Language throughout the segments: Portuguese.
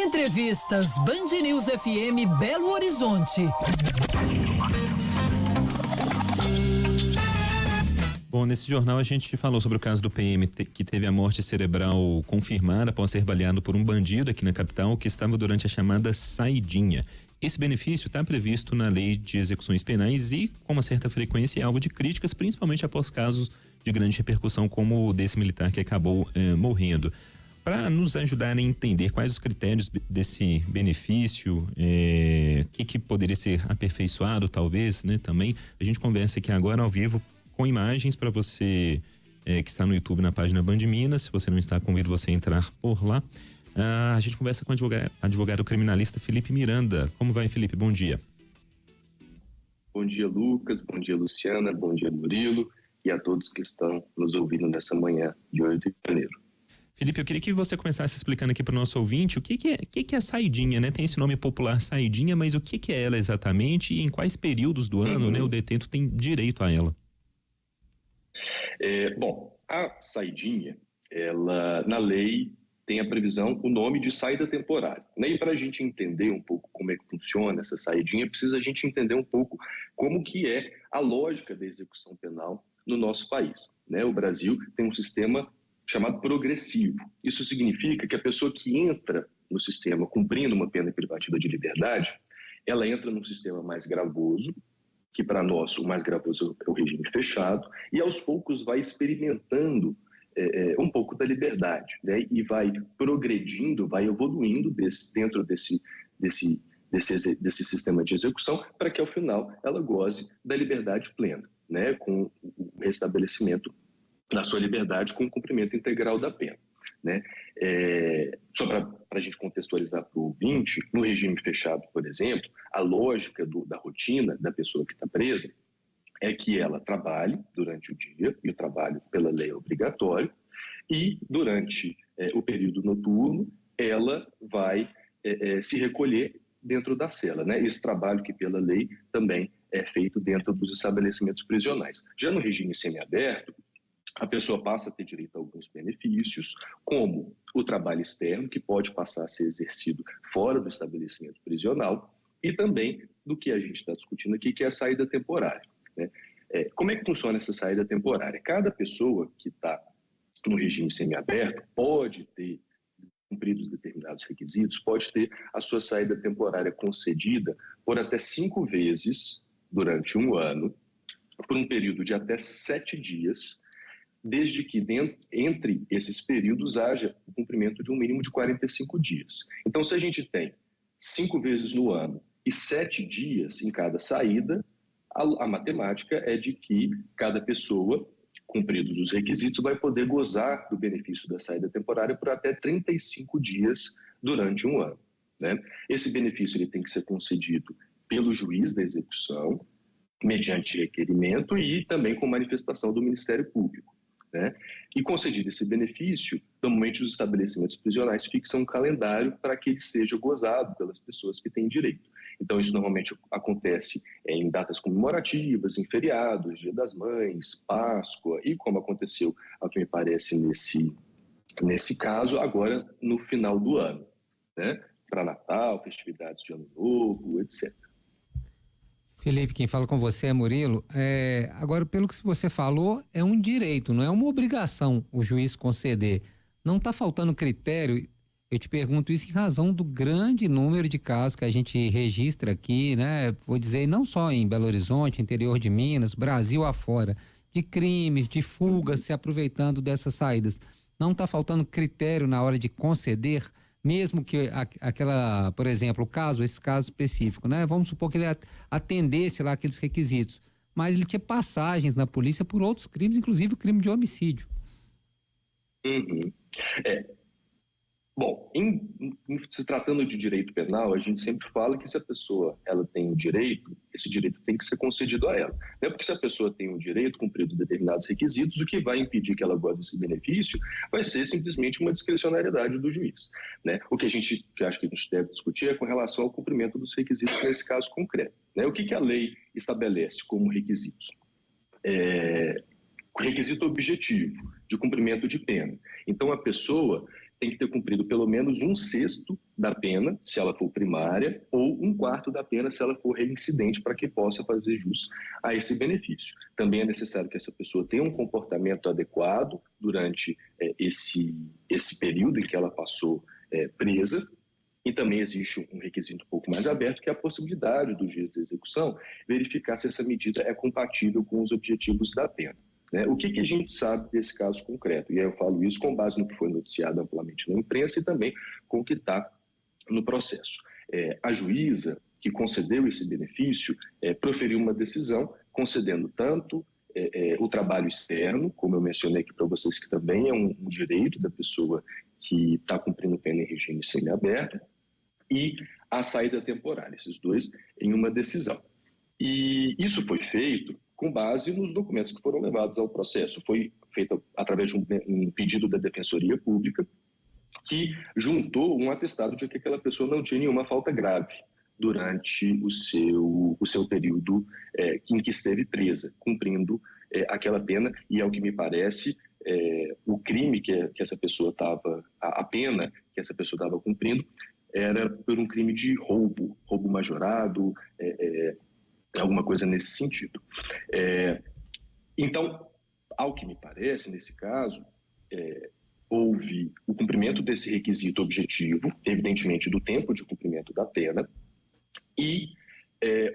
Entrevistas Band News FM Belo Horizonte. Bom, nesse jornal a gente falou sobre o caso do PM que teve a morte cerebral confirmada após ser baleado por um bandido aqui na capital que estava durante a chamada saidinha. Esse benefício está previsto na Lei de Execuções Penais e com uma certa frequência é alvo de críticas, principalmente após casos de grande repercussão como o desse militar que acabou morrendo. Para nos ajudar a entender quais os critérios desse benefício, que poderia ser aperfeiçoado talvez, né? Também a gente conversa aqui agora ao vivo com imagens para você que está no YouTube na página Band Minas. Se você não está, convido você a entrar por lá. A gente conversa com o advogado criminalista Felipe Miranda. Como vai, Felipe? Bom dia. Bom dia, Lucas. Bom dia, Luciana. Bom dia, Murilo. E a todos que estão nos ouvindo nessa manhã de 8 de janeiro. Felipe, eu queria que você começasse explicando aqui para o nosso ouvinte o que é a saidinha, né? Tem esse nome popular saidinha, mas o que é ela exatamente e em quais períodos do ano, né, o detento tem direito a ela? Bom, a saidinha, ela na lei tem a previsão, o nome de saída temporária, né? E para a gente entender um pouco como é que funciona essa saidinha, precisa a gente entender um pouco como que é a lógica da execução penal no nosso país, né? O Brasil tem um sistema chamado progressivo. Isso significa que a pessoa que entra no sistema cumprindo uma pena privativa de liberdade, ela entra num sistema mais gravoso, que para nós o mais gravoso é o regime fechado, e aos poucos vai experimentando um pouco da liberdade, né? E vai progredindo, vai evoluindo dentro desse sistema de execução, para que ao final ela goze da liberdade plena, né? Com o restabelecimento da sua liberdade com o cumprimento integral da pena, né? Só para a gente contextualizar para o ouvinte, no regime fechado, por exemplo, a lógica da rotina da pessoa que está presa é que ela trabalhe durante o dia, e o trabalho pela lei é obrigatório, e durante o período noturno ela vai se recolher dentro da cela, né? Esse trabalho que pela lei também é feito dentro dos estabelecimentos prisionais. Já no regime semiaberto, a pessoa passa a ter direito a alguns benefícios, como o trabalho externo, que pode passar a ser exercido fora do estabelecimento prisional, e também do que a gente está discutindo aqui, que é a saída temporária, né? Como é que funciona essa saída temporária? Cada pessoa que está no regime semiaberto pode ter, cumpridos determinados requisitos, pode ter a sua saída temporária concedida por até 5 vezes durante um ano, por um período de até 7 dias, desde que entre esses períodos haja o cumprimento de um mínimo de 45 dias. Então, se a gente tem 5 vezes no ano e 7 dias em cada saída, a matemática é de que cada pessoa, cumpridos os requisitos, vai poder gozar do benefício da saída temporária por até 35 dias durante um ano, né? Esse benefício ele tem que ser concedido pelo juiz da execução, mediante requerimento e também com manifestação do Ministério Público, né? E concedido esse benefício, normalmente os estabelecimentos prisionais fixam um calendário para que ele seja gozado pelas pessoas que têm direito. Então isso normalmente acontece em datas comemorativas, em feriados, Dia das Mães, Páscoa, e como aconteceu, ao que me parece, nesse caso, agora no final do ano, né? Para Natal, festividades de Ano Novo, etc. Felipe, quem fala com você é Murilo. Agora, pelo que você falou, é um direito, não é uma obrigação o juiz conceder. Não está faltando critério? Eu te pergunto isso em razão do grande número de casos que a gente registra aqui, né? Vou dizer, não só em Belo Horizonte, interior de Minas, Brasil afora, de crimes, de fugas, se aproveitando dessas saídas. Não está faltando critério na hora de conceder, mesmo que aquela, por exemplo, esse caso específico, né? Vamos supor que ele atendesse lá aqueles requisitos, mas ele tinha passagens na polícia por outros crimes, inclusive o crime de homicídio. Uhum. Bom, se tratando de direito penal, a gente sempre fala que se a pessoa ela tem um direito, esse direito tem que ser concedido a ela. Não é porque se a pessoa tem um direito cumprido determinados requisitos, o que vai impedir que ela goze desse benefício vai ser simplesmente uma discricionariedade do juiz, né? O que acho que a gente deve discutir é com relação ao cumprimento dos requisitos nesse caso concreto, né? O que a lei estabelece como requisitos? Requisito objetivo de cumprimento de pena. Então a pessoa tem que ter cumprido pelo menos 1/6 da pena, se ela for primária, ou 1/4 da pena, se ela for reincidente, para que possa fazer jus a esse benefício. Também é necessário que essa pessoa tenha um comportamento adequado durante esse período em que ela passou presa. E também existe um requisito um pouco mais aberto, que é a possibilidade do juiz de execução verificar se essa medida é compatível com os objetivos da pena. O que a gente sabe desse caso concreto? E aí eu falo isso com base no que foi noticiado amplamente na imprensa e também com o que está no processo. A juíza que concedeu esse benefício proferiu uma decisão concedendo tanto o trabalho externo, como eu mencionei aqui para vocês, que também é um direito da pessoa que está cumprindo pena em regime semiaberto, e a saída temporária, esses dois em uma decisão. E isso foi feito com base nos documentos que foram levados ao processo. Foi feito através de um pedido da Defensoria Pública, que juntou um atestado de que aquela pessoa não tinha nenhuma falta grave durante o seu período em que esteve presa, cumprindo aquela pena, e ao que me parece, o crime que essa pessoa estava, a pena que essa pessoa estava cumprindo, era por um crime de roubo majorado, alguma coisa nesse sentido. Então, ao que me parece, nesse caso, houve o cumprimento desse requisito objetivo, evidentemente do tempo de cumprimento da pena, e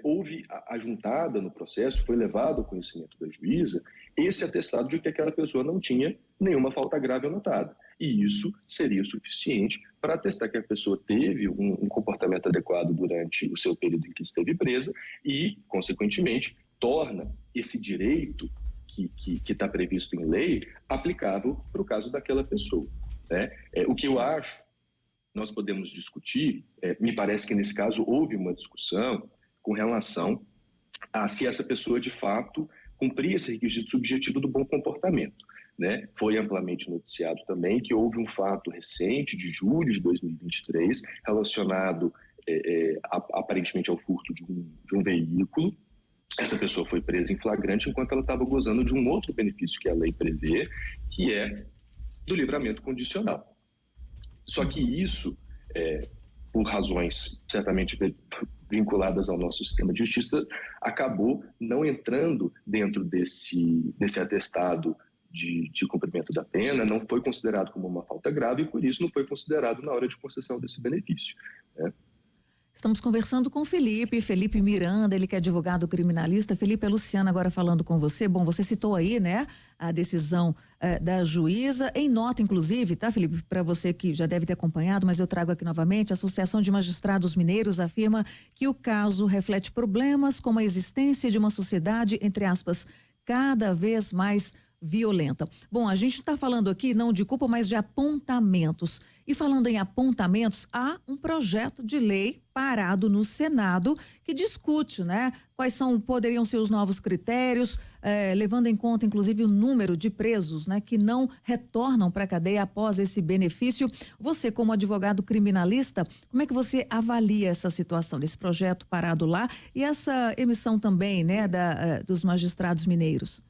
houve a juntada no processo, foi levado ao conhecimento da juíza esse atestado de que aquela pessoa não tinha nenhuma falta grave anotada. E isso seria suficiente para atestar que a pessoa teve um comportamento adequado durante o seu período em que esteve presa e, consequentemente, torna esse direito que está previsto em lei aplicável para o caso daquela pessoa. O que eu acho, nós podemos discutir, me parece que nesse caso houve uma discussão com relação a se essa pessoa de fato cumpria esse requisito subjetivo do bom comportamento. Foi amplamente noticiado também que houve um fato recente de julho de 2023 relacionado aparentemente ao furto de um veículo. Essa pessoa foi presa em flagrante enquanto ela estava gozando de um outro benefício que a lei prevê, que é do livramento condicional. Só que isso, por razões certamente vinculadas ao nosso sistema de justiça, acabou não entrando dentro desse atestado de cumprimento da pena, não foi considerado como uma falta grave e, por isso, não foi considerado na hora de concessão desse benefício. Estamos conversando com Felipe Miranda, ele que é advogado criminalista. Felipe, é Luciana agora falando com você. Bom, você citou aí, a decisão da juíza, em nota inclusive, tá, Felipe? Para você que já deve ter acompanhado, mas eu trago aqui novamente, a Associação de Magistrados Mineiros afirma que o caso reflete problemas como a existência de uma sociedade, entre aspas, cada vez mais violenta. Bom, a gente está falando aqui não de culpa, mas de apontamentos. E falando em apontamentos, há um projeto de lei parado no Senado que discute, quais poderiam ser os novos critérios, levando em conta, inclusive, o número de presos, que não retornam para a cadeia após esse benefício. Você, como advogado criminalista, como é que você avalia essa situação, desse projeto parado lá e essa emissão também, dos magistrados mineiros?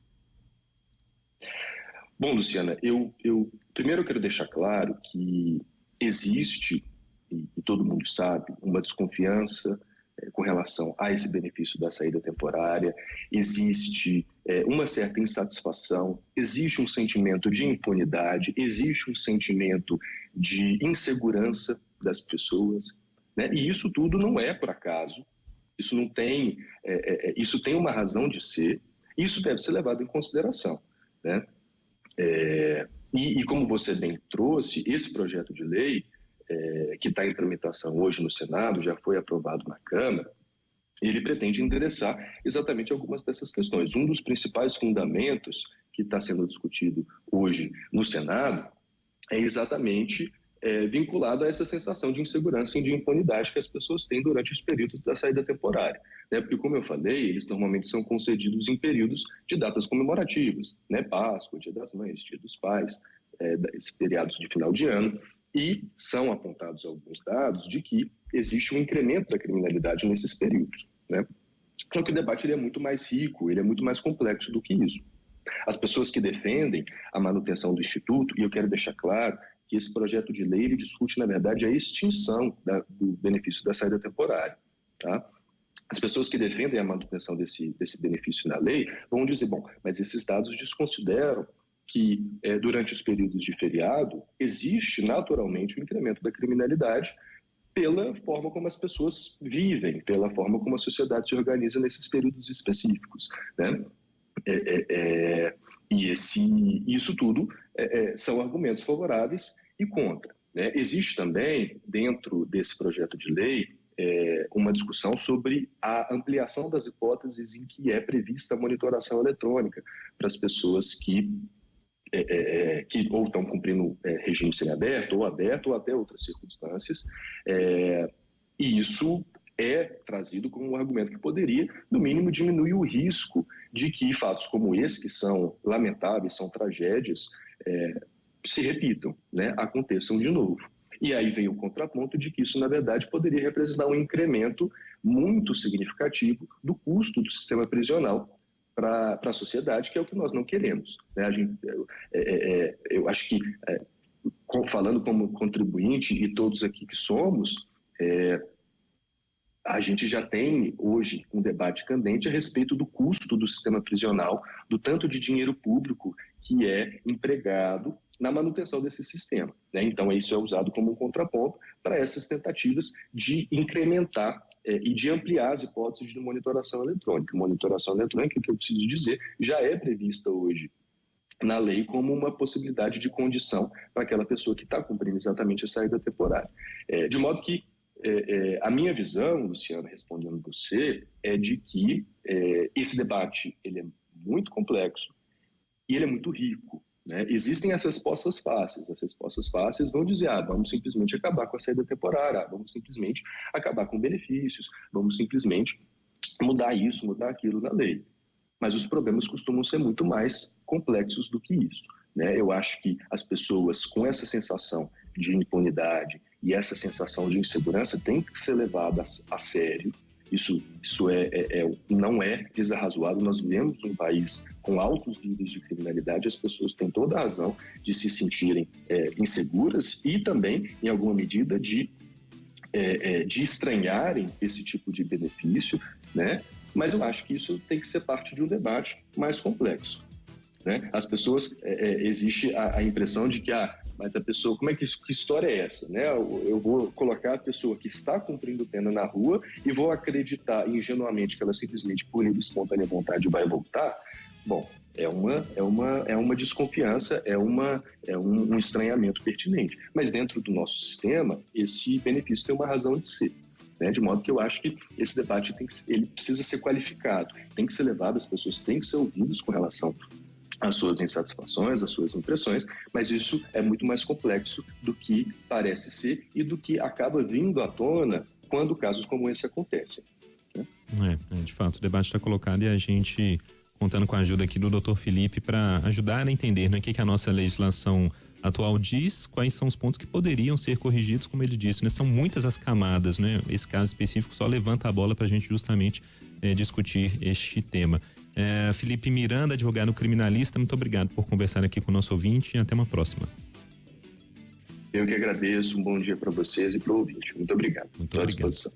Bom, Luciana, eu primeiro quero deixar claro que existe, e todo mundo sabe, uma desconfiança com relação a esse benefício da saída temporária, existe uma certa insatisfação, existe um sentimento de impunidade, existe um sentimento de insegurança das pessoas, e isso tudo não é por acaso, isso não tem, isso tem uma razão de ser, e isso deve ser levado em consideração, E como você bem trouxe, esse projeto de lei que está em tramitação hoje no Senado, já foi aprovado na Câmara, ele pretende endereçar exatamente algumas dessas questões. Um dos principais fundamentos que está sendo discutido hoje no Senado é exatamente vinculado a essa sensação de insegurança e de impunidade que as pessoas têm durante os períodos da saída temporária. Porque, como eu falei, eles normalmente são concedidos em períodos de datas comemorativas, Páscoa, Dia das Mães, Dia dos Pais, esses feriados de final de ano, e são apontados alguns dados de que existe um incremento da criminalidade nesses períodos. Só que o debate ele é muito mais rico, ele é muito mais complexo do que isso. As pessoas que defendem a manutenção do Instituto, e eu quero deixar claro que esse projeto de lei ele discute, na verdade, a extinção do benefício da saída temporária, tá? As pessoas que defendem a manutenção desse benefício na lei vão dizer, bom, mas esses dados desconsideram que durante os períodos de feriado existe naturalmente um incremento da criminalidade pela forma como as pessoas vivem, pela forma como a sociedade se organiza nesses períodos específicos, né? E isso tudo são argumentos favoráveis e contra, né? Existe também, dentro desse projeto de lei, uma discussão sobre a ampliação das hipóteses em que é prevista a monitoração eletrônica para as pessoas que ou estão cumprindo regime semiaberto ou aberto ou até outras circunstâncias, e isso é trazido como um argumento que poderia, no mínimo, diminuir o risco de que fatos como esse, que são lamentáveis, são tragédias, se repitam, né, aconteçam de novo. E aí vem o contraponto de que isso, na verdade, poderia representar um incremento muito significativo do custo do sistema prisional para a sociedade, que é o que nós não queremos, né? Eu acho que, falando como contribuinte e todos aqui que somos, a gente já tem hoje um debate candente a respeito do custo do sistema prisional, do tanto de dinheiro público que é empregado na manutenção desse sistema, né? Então, isso é usado como um contraponto para essas tentativas de incrementar e de ampliar as hipóteses de monitoração eletrônica. Monitoração eletrônica, que eu preciso dizer, já é prevista hoje na lei como uma possibilidade de condição para aquela pessoa que está cumprindo exatamente a saída temporária. De modo que a minha visão, Luciano, respondendo você, é de que esse debate ele é muito complexo e ele é muito rico, né? Existem as respostas fáceis. As respostas fáceis vão dizer, vamos simplesmente acabar com a saída temporária, vamos simplesmente acabar com benefícios, vamos simplesmente mudar isso, mudar aquilo na lei. Mas os problemas costumam ser muito mais complexos do que isso, né? Eu acho que as pessoas com essa sensação de impunidade e essa sensação de insegurança têm que ser levadas a sério. Isso não é desarrazoado. Nós vivemos um país com altos níveis de criminalidade, as pessoas têm toda a razão de se sentirem inseguras e também, em alguma medida, de estranharem esse tipo de benefício, né? Mas eu acho que isso tem que ser parte de um debate mais complexo, né? As pessoas, existe a impressão de que, mas a pessoa, que história é essa, né? Eu vou colocar a pessoa que está cumprindo pena na rua e vou acreditar ingenuamente que ela simplesmente, por livre e espontânea vontade, vai voltar? Bom, é uma desconfiança, um estranhamento pertinente. Mas dentro do nosso sistema, esse benefício tem uma razão de ser, né? De modo que eu acho que esse debate ele precisa ser qualificado, tem que ser levado, as pessoas têm que ser ouvidas com relação às suas insatisfações, às suas impressões, mas isso é muito mais complexo do que parece ser e do que acaba vindo à tona quando casos como esse acontecem, né? De fato, o debate está colocado e a gente contando com a ajuda aqui do Dr. Felipe para ajudar a entender, né, o que a nossa legislação atual diz, quais são os pontos que poderiam ser corrigidos, como ele disse, né? São muitas as camadas, né? Esse caso específico só levanta a bola para a gente justamente discutir este tema. Felipe Miranda, advogado criminalista, muito obrigado por conversar aqui com o nosso ouvinte e até uma próxima. Eu que agradeço, um bom dia para vocês e para o ouvinte. Muito obrigado. Muito obrigado.